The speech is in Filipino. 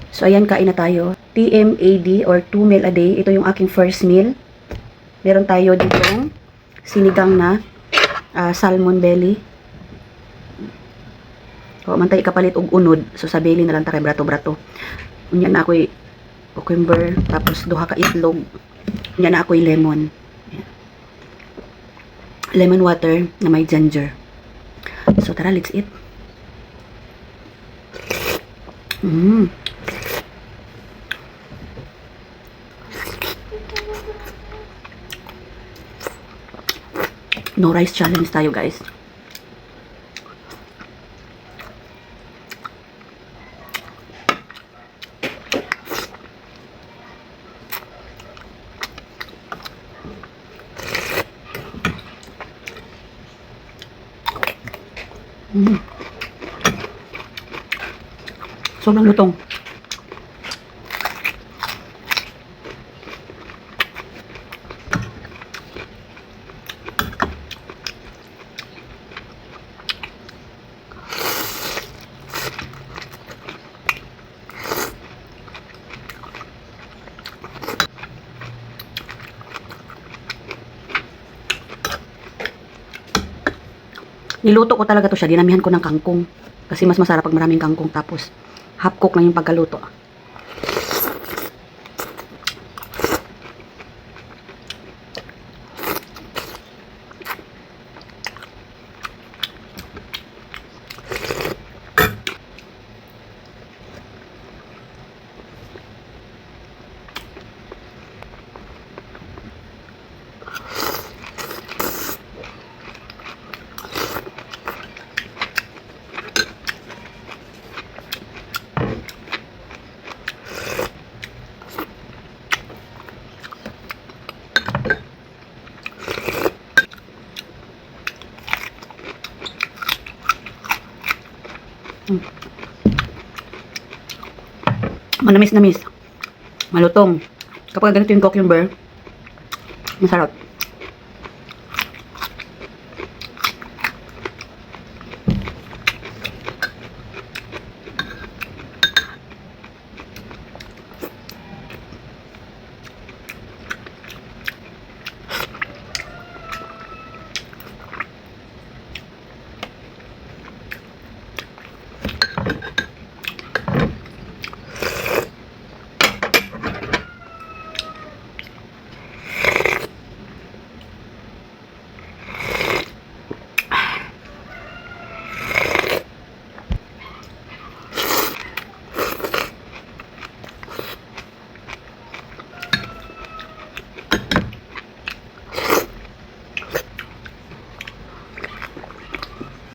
So, ayan, kain na tayo. TMAD or 2 meal a day. Ito yung aking first meal. Meron tayo ditong sinigang na salmon belly. O, mantay ikapalit og unod. So, sa belly na lang tayo brato-brato. Unya na ako'y cucumber, tapos duha ka itlog. Unya na ako'y lemon. Lemon water na may ginger. So, tara, let's eat. No rice challenge tayo, guys. Sobrang lutong. Niluto ko talaga to siya. Dinamihan ko ng kangkong. Kasi mas masarap pag maraming kangkong. Tapos, half cook lang yung pagkaluto. Manamis-namis. Malutong. Kapag ganito yung cucumber, masarap.